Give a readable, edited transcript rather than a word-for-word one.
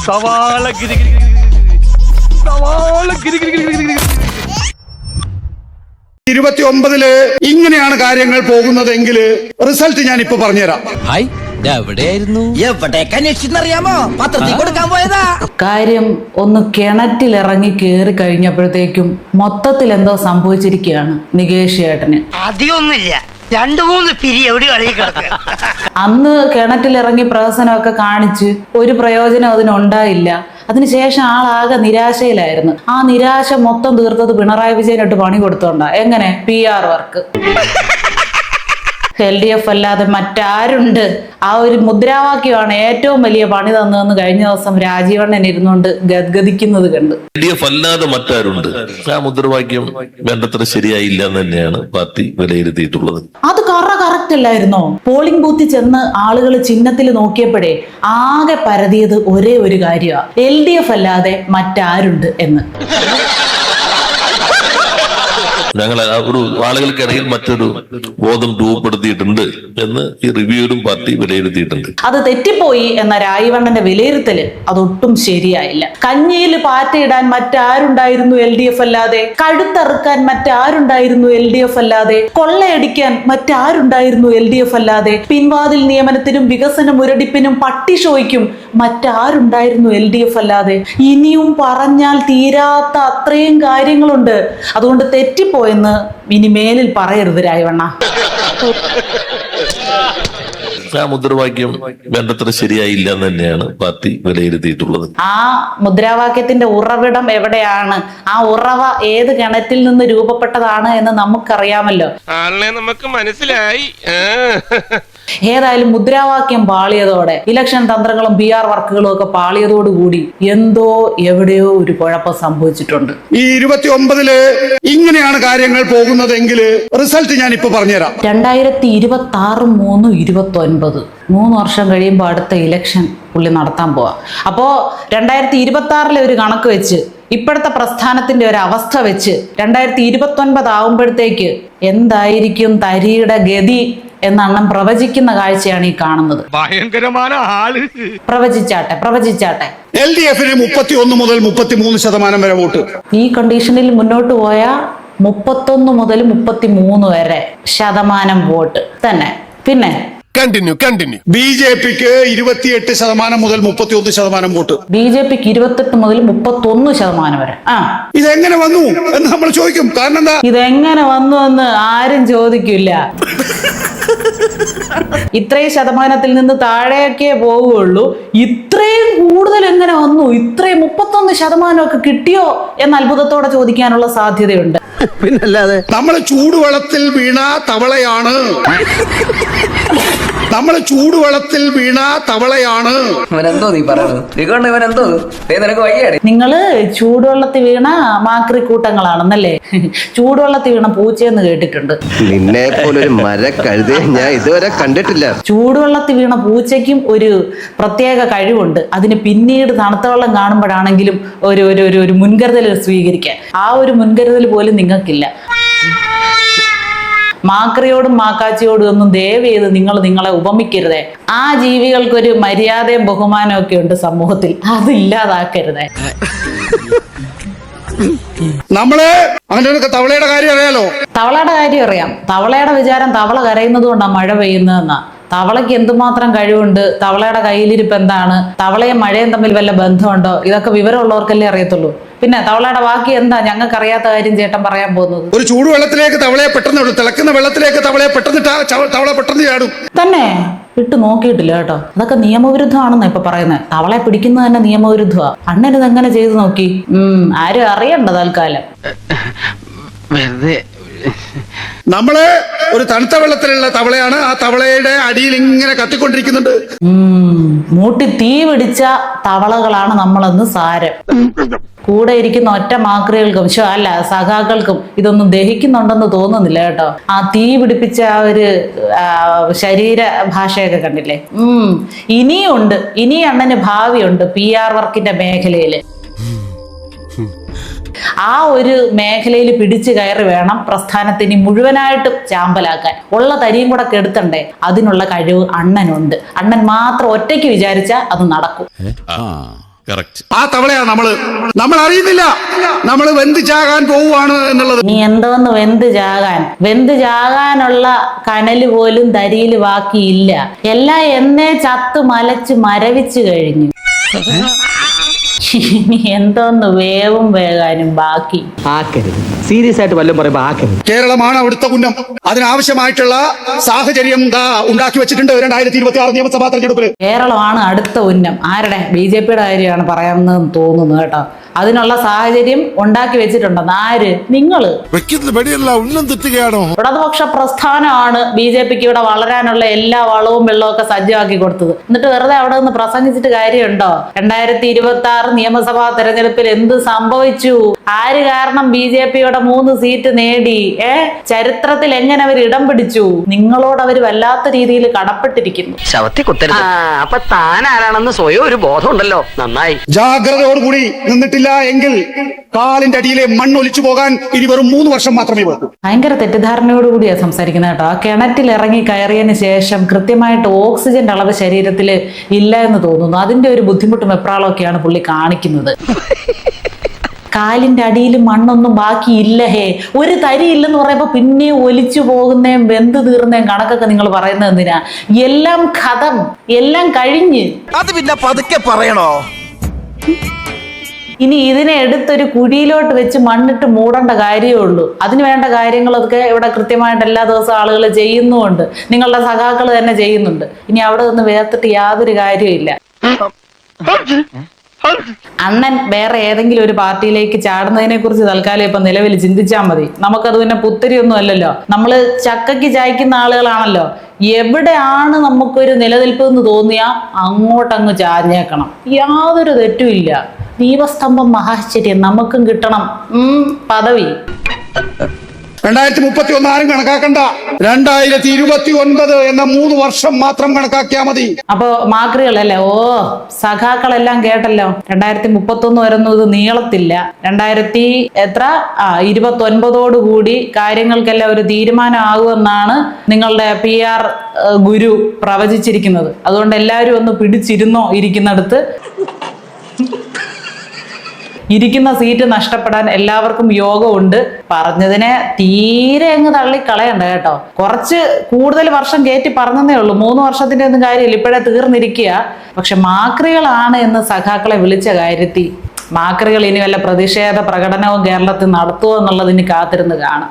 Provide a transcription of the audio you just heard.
സവാള ഗിരി സവാള ഗിരി 29 ഇങ്ങനെയാണ് കാര്യങ്ങൾ പോകുന്നതെങ്കിൽ റിസൾട്ട് ഞാൻ ഇപ്പൊ പറഞ്ഞുതരാം. എവിടേക്കറിയാമോ പത്രത്തിൽ കൊടുക്കാൻ പോയതാ. കാര്യം ഒന്ന് കിണറ്റിലിറങ്ങി കേറി കഴിഞ്ഞപ്പോഴത്തേക്കും മൊത്തത്തിൽ എന്തോ സംഭവിച്ചിരിക്കുകയാണ് നികേഷ് ചേട്ടന്. അധികമൊന്നുമില്ല, 2-3 പിരി എവിടെ കളിക്കിടക്കുക. അന്ന് കിണറ്റിലിറങ്ങി പ്രഹസനമൊക്കെ കാണിച്ച് ഒരു പ്രയോജനം അതിനുണ്ടായില്ല. അതിനുശേഷം ആളാകെ നിരാശയിലായിരുന്നു. ആ നിരാശ മൊത്തം തീർത്തത് പിണറായി വിജയനിട്ട് പണി കൊടുത്തോണ്ടാ. എങ്ങനെ? PR work. LDF അല്ലാതെ മറ്റാരുണ്ട്? ആ ഒരു മുദ്രാവാക്യമാണ് ഏറ്റവും വലിയ പണി തന്നതെന്ന് കഴിഞ്ഞ ദിവസം രാജീവണ്ണൻ ഇരുന്നുകൊണ്ട് ഗദ്ഗദിക്കുന്നത് കണ്ട്. LDF അല്ലാതെ മറ്റാരുണ്ട്? ആ മുദ്രാവാക്യം വേണ്ടത്ര ശരിയായില്ല എന്ന് തന്നെയാണ് പാർട്ടി വിലയിരുത്തിയിട്ടുള്ളത്. അത് കറക്റ്റ് അല്ലായിരുന്നോ? പോളിംഗ് ബൂത്തിൽ ചെന്ന് ആളുകൾ ചിഹ്നത്തിൽ നോക്കിയപ്പോഴേ ആകെ പരതിയത് ഒരേ ഒരു കാര്യമാണ്, LDF അല്ലാതെ മറ്റാരുണ്ട് എന്ന്. ഞങ്ങൾ ഒരു ആളുകൾക്കിടയിൽ മറ്റൊരു ബോധം രൂപപ്പെടുത്തിയിട്ടുണ്ട് എന്ന് ഈ റിവ്യൂവിലും പാർട്ടി വിലയിരുത്തിയിട്ടുണ്ട്. അത് തെറ്റിപ്പോയി എന്ന രാജീവണ്ണന്റെ വിലയിരുത്തല് അതൊട്ടും ശരിയായില്ല. കഞ്ഞിയിൽ പാറ്റയിടാൻ മറ്റാരുണ്ടായിരുന്നു LDF അല്ലാതെ? കഴുത്തറുക്കാൻ മറ്റാരുണ്ടായിരുന്നു LDF അല്ലാതെ? കൊള്ളയടിക്കാൻ മറ്റാരുണ്ടായിരുന്നു LDF അല്ലാതെ? പിൻവാതിൽ നിയമനത്തിനും വികസന മുരടിപ്പിനും പട്ടിഷോയ്ക്കും മറ്റാരുണ്ടായിരുന്നു LDF അല്ലാതെ? ഇനിയും പറഞ്ഞാൽ തീരാത്ത അത്രയും കാര്യങ്ങളുണ്ട്. അതുകൊണ്ട് തെറ്റിപ്പോയെന്ന് ഇനി മേലിൽ പറയരുത് രാജവണ്ണ. ആ മുദ്രാവാക്യം വേണ്ടത്ര ശരിയായില്ല എന്ന് തന്നെയാണ് പാർട്ടി വിലയിരുത്തിയിട്ടുള്ളത്. ആ മുദ്രാവാക്യത്തിന്റെ ഉറവിടം എവിടെയാണ്? ആ ഉറവ ഏത് കിണറ്റിൽ നിന്ന് രൂപപ്പെട്ടതാണ് എന്ന് നമുക്കറിയാമല്ലോ. നമുക്ക് മനസ്സിലായി. ഏതായാലും മുദ്രാവാക്യം പാളിയതോടെ ഇലക്ഷൻ തന്ത്രങ്ങളും PR വർക്കുകളും ഒക്കെ പാളിയതോടുകൂടി എന്തോ എവിടെയോ ഒരു കുഴപ്പം സംഭവിച്ചിട്ടുണ്ട്. ഈ 29 ഇങ്ങനെയാണ് കാര്യങ്ങൾ പോകുന്നതെങ്കിൽ റിസൾട്ട് ഞാൻ ഇപ്പൊ പറഞ്ഞുതരാം. 2026, 3, 29 3 വർഷം കഴിയുമ്പോൾ അടുത്ത ഇലക്ഷൻ പുള്ളി നടത്താൻ പോവാ. അപ്പോ 2026 ഒരു കണക്ക് വെച്ച് ഇപ്പോഴത്തെ പ്രസ്ഥാനത്തിന്റെ ഒരു അവസ്ഥ വെച്ച് 2029 ആവുമ്പോഴത്തേക്ക് എന്തായിരിക്കും തരിയുടെ ഗതി എന്നണ്ണം പ്രവചിക്കുന്ന കാഴ്ചയാണ് ഈ കാണുന്നത്. ഭയങ്കരമായ ആള്. പ്രവചിച്ചാട്ടെ. LDFന് 31 മുതൽ 33% വരെ വോട്ട്. ഈ കണ്ടീഷനിൽ മുന്നോട്ട് പോയ 31 മുതൽ 33 വരെ ശതമാനം വോട്ട് തന്നെ. പിന്നെ കണ്ടിന്യൂ. BJPക്ക് 28% മുതൽ 31% വോട്ട്. BJPക്ക് 28 മുതൽ 31% വരെ. ഇതെങ്ങനെ വന്നു എന്ന് നമ്മൾ ചോദിക്കും. കാരണം എന്താ? ഇതെങ്ങനെ വന്നു എന്ന് ആരും ചോദിക്കില്ല. ഇത്രയും ശതമാനത്തിൽ നിന്ന് താഴേക്കേ പോവുകയുള്ളൂ. ഇത്രയും കൂടുതൽ എങ്ങനെ വന്നു? ഇത്രയും 31% ഒക്കെ കിട്ടിയോ എന്ന് അത്ഭുതത്തോടെ ചോദിക്കാനുള്ള സാധ്യതയുണ്ട്. പിന്നല്ലാതെ നമ്മൾ ചൂടുവെള്ളത്തിൽ വീണ തവളയാണ്. നിങ്ങള് ചൂടുവെള്ളത്തിൽ വീണ മാക്രി കൂട്ടങ്ങളാണെന്നല്ലേ? ചൂടുവെള്ളത്തിൽ വീണ പൂച്ചയെന്ന് കേട്ടിട്ടുണ്ട്. നിന്നെ പോലൊരു മരക്കഴുതയെ ഞാൻ ഇതുവരെ കണ്ടിട്ടില്ല. ചൂടുവെള്ളത്തിൽ വീണ പൂച്ചയ്ക്കും ഒരു പ്രത്യേക കഴിവുണ്ട്. അതിന് പിന്നീട് തണുത്ത വെള്ളം കാണുമ്പോഴാണെങ്കിലും ഒരു മുൻകരുതൽ സ്വീകരിക്കാൻ. ആ ഒരു മുൻകരുതൽ പോലും നിങ്ങൾക്കില്ല. മാക്രിയോടും മാക്കാച്ചിയോടും ഒന്നും ദയവ് ചെയ്ത് നിങ്ങളെ ഉപമിക്കരുതേ. ആ ജീവികൾക്കൊരു മര്യാദയും ബഹുമാനവും ഒക്കെ ഉണ്ട് സമൂഹത്തിൽ. അതില്ലാതാക്കരുതേ. നമ്മള് അവന്റെ തവളയുടെ കാര്യം അറിയാലോ. തവളയുടെ കാര്യം അറിയാം. തവളയുടെ വിചാരം തവള കരയുന്നത് കൊണ്ടാണ് മഴ പെയ്യുന്നതെന്നാ. തവളയ്ക്ക് എന്തുമാത്രം കഴിവുണ്ട്? തവളയുടെ കയ്യിലിരിപ്പ് എന്താണ്? തവളയും മഴയും തമ്മിൽ വല്ല ബന്ധമുണ്ടോ? ഇതൊക്കെ വിവരമുള്ളവർക്കല്ലേ അറിയത്തുള്ളൂ. പിന്നെ തവളയുടെ ബാക്കി എന്താ ഞങ്ങൾക്ക് അറിയാത്ത കാര്യം ചേട്ടൻ പറയാൻ പോകുന്നത്? ഒരു ചൂടുവെള്ളത്തിലേക്ക് തവളയെ പെട്ടെന്ന്, തിളക്കുന്ന വെള്ളത്തിലേക്ക് തവളയെ തവള പെട്ടെന്ന് ചാടും. തന്നെ ഇട്ട് നോക്കിയിട്ടില്ല കേട്ടോ. അതൊക്കെ നിയമവിരുദ്ധമാണെന്നാ ഇപ്പൊ പറയുന്നത്. തവളെ പിടിക്കുന്നത് തന്നെ നിയമവിരുദ്ധമാ. അണ്ണനിത് എങ്ങനെ ചെയ്തു നോക്കി? ആരും അറിയണ്ട തൽക്കാലം. നമ്മള് ഒരു തണുത്ത വെള്ളത്തിലുള്ള തവളയാണ്. ആ തവളയുടെ അടിയിൽ ഇങ്ങനെ കത്തിക്കൊണ്ടിരിക്കുന്നുണ്ട്. മൂട്ടി തീ പിടിച്ച തവളകളാണ് നമ്മളെന്ന് സാരം. കൂടെ ഇരിക്കുന്ന ഒറ്റ മാക്രികൾക്കും സഖാക്കൾക്കും ഇതൊന്നും ദഹിക്കുന്നുണ്ടെന്ന് തോന്നുന്നില്ല കേട്ടോ. ആ തീ പിടിപ്പിച്ച ആ ഒരു ശരീര ഭാഷയൊക്കെ കണ്ടില്ലേ? ഇനിയുണ്ട്. ഇനി അണ്ണന് ഭാവിയുണ്ട് PR വർക്കിന്റെ മേഖലയില്. ആ ഒരു മേഖലയിൽ പിടിച്ചു കയറി വേണം പ്രസ്ഥാനത്തിന് മുഴുവനായിട്ടും ചാമ്പലാക്കാൻ. ഉള്ള തരിയും കൂടെ കെടുത്തണ്ടേ? അതിനുള്ള കഴിവ് അണ്ണനുണ്ട്. അണ്ണൻ മാത്രം ഒറ്റയ്ക്ക് വിചാരിച്ചാൽ അത് നടക്കും. ആ തവളയാ നമ്മൾ അറിയുന്നില്ല നമ്മൾ വെന്ത് ചാകാൻ പോവുകയാണ് എന്നുള്ളത്. നീ എന്തോന്ന് വെന്ത് ചാകാനുള്ള കനല് പോലും തരിയിൽ ബാക്കിയില്ല. എല്ലാം എന്നേ ചത്തു മലച്ച് മരവിച്ചു കഴിഞ്ഞു. എന്തോന്ന് വേകാനും ബാക്കി. ആക്കരുത്, സീരിയസ് ആയിട്ട് വല്ലതും പറയുമ്പോ ആക്കരുത്. കേരളമാണ് അവിടുത്തെ ഉന്നം. അതിനാവശ്യമായിട്ടുള്ള സാഹചര്യം ഉണ്ടാക്കി വെച്ചിട്ടുണ്ട് 2026 നിയമസഭാ തെരഞ്ഞെടുപ്പിൽ. കേരളമാണ് അടുത്ത ഉന്നം. ആരുടെ? BJPയുടെ കാര്യമാണ് പറയാമെന്ന് തോന്നുന്നു കേട്ടോ. അതിനുള്ള സാഹചര്യം ഉണ്ടാക്കി വെച്ചിട്ടുണ്ടെന്ന് ആര്? നിങ്ങള്. ഇടതുപക്ഷ പ്രസ്ഥാനമാണ് BJPക്ക് ഇവിടെ വളരാനുള്ള എല്ലാ വളവും വെള്ളവും ഒക്കെ സജ്ജമാക്കി കൊടുത്തത്. എന്നിട്ട് വെറുതെ അവിടെ നിന്ന് പ്രസംഗിച്ചിട്ട് കാര്യമുണ്ടോ? 2026 നിയമസഭാ തെരഞ്ഞെടുപ്പിൽ എന്ത് സംഭവിച്ചു? ആര് കാരണം BJPയുടെ 3 സീറ്റ് നേടി? ചരിത്രത്തിൽ എങ്ങനെ അവർ ഇടം പിടിച്ചു? നിങ്ങളോട് അവർ വല്ലാത്ത രീതിയിൽ കടപ്പെട്ടിരിക്കുന്നു. ശവത്തി കുത്തരുത്. അപ്പൊ താൻ ആരാണെന്ന് സ്വയം ഒരു ബോധം ഉണ്ടല്ലോ. നന്നായി. ജാഗ്രതയോടുകൂടി നിന്നിട്ടില്ല എങ്കിൽ കാലിന്റെ അടിയിലെ മണ്ണൊലിച്ചു പോകാൻ ഇനി വെറും 3 വർഷം മാത്രമേ വരൂ. ഭയങ്കര തെറ്റിദ്ധാരണയോടുകൂടിയാ സംസാരിക്കുന്നത് കേട്ടോ. ആ കിണറ്റിൽ ഇറങ്ങി കയറിയതിന് ശേഷം കൃത്യമായിട്ട് ഓക്സിജന്റെ അളവ് ശരീരത്തിൽ ഇല്ല എന്ന് തോന്നുന്നു. അതിന്റെ ഒരു ബുദ്ധിമുട്ടും വെപ്രാളമൊക്കെയാണ് പുള്ളി കാണിക്കുന്നത്. കാലിന്റെ അടിയിൽ മണ്ണൊന്നും ബാക്കിയില്ല. ഒരു തരി ഇല്ലെന്ന് പറയുമ്പോ പിന്നെ ഒലിച്ചു പോകുന്നേം വെന്ത് തീർന്നേം കണക്കൊക്കെ നിങ്ങൾ പറയുന്നത് എന്തിനാ? എല്ലാം ഖതം, എല്ലാം കഴിഞ്ഞ്. അത് പിന്നെ പതുക്കെ പറയണോ? ഇനി ഇതിനെ എടുത്തൊരു കുഴിയിലോട്ട് വെച്ച് മണ്ണിട്ട് മൂടേണ്ട കാര്യമേ ഉള്ളൂ. അതിന് വേണ്ട കാര്യങ്ങളൊക്കെ ഇവിടെ കൃത്യമായിട്ട് എല്ലാ ദിവസവും ആളുകൾ ചെയ്യുന്നുമുണ്ട്. നിങ്ങളുടെ സഖാക്കൾ തന്നെ ചെയ്യുന്നുണ്ട്. ഇനി അവിടെ നിന്ന് വേർത്തിട്ട് യാതൊരു കാര്യമില്ല. അണ്ണൻ വേറെ ഏതെങ്കിലും ഒരു പാർട്ടിയിലേക്ക് ചാടുന്നതിനെ കുറിച്ച് തൽക്കാലം ഇപ്പൊ നിലവിൽ ചിന്തിച്ചാൽ മതി. നമുക്കത് പിന്നെ പുത്തരിയൊന്നും അല്ലല്ലോ. നമ്മള് ചക്കയ്ക്ക് ചായ്ക്കുന്ന ആളുകളാണല്ലോ. എവിടെയാണ് നമുക്കൊരു നിലനിൽപ്പ് എന്ന് തോന്നിയാ അങ്ങോട്ടങ്ങ് ചാഞ്ഞേക്കണം. യാതൊരു തെറ്റുമില്ല. ദീപസ്തംഭം മഹാശ്ചര്യം. നമുക്കും കിട്ടണം പദവി. 2031 ആരും കണക്കാക്കണ്ട. 2029 എന്ന 3 വർഷം മാത്രം കണക്കാക്കിയാ മതി. അപ്പൊ മാക്രികളല്ലേ? സഖാക്കളെല്ലാം കേട്ടല്ലോ. 2031 വരുന്നു. ഇത് നീളത്തില്ല. 2029 കാര്യങ്ങൾക്കെല്ലാം ഒരു തീരുമാനം ആകുമെന്നാണ് നിങ്ങളുടെ PR ഗുരു പ്രവചിച്ചിരിക്കുന്നത്. അതുകൊണ്ട് എല്ലാവരും ഒന്ന് പിടിച്ചിരുന്നോ. ഇരിക്കുന്ന സീറ്റ് നഷ്ടപ്പെടാൻ എല്ലാവർക്കും യോഗമുണ്ട്. പറഞ്ഞതിനെ തീരെ അങ്ങ് തള്ളിക്കളയണ്ട കേട്ടോ. കുറച്ച് കൂടുതൽ വർഷം കയറ്റി പറഞ്ഞതേ ഉള്ളൂ. 3 വർഷത്തിന്റെ ഒന്നും കാര്യമില്ല. ഇപ്പോഴേ തീർന്നിരിക്കുക. പക്ഷെ മാക്രികളാണ് എന്ന് സഖാക്കളെ വിളിച്ച കാര്യത്തിൽ മാക്രികൾ ഇനി വല്ല പ്രതിഷേധ പ്രകടനവും കേരളത്തിൽ നടത്തുമോ എന്നുള്ളത് ഇനി കാത്തിരുന്ന് കാണാം.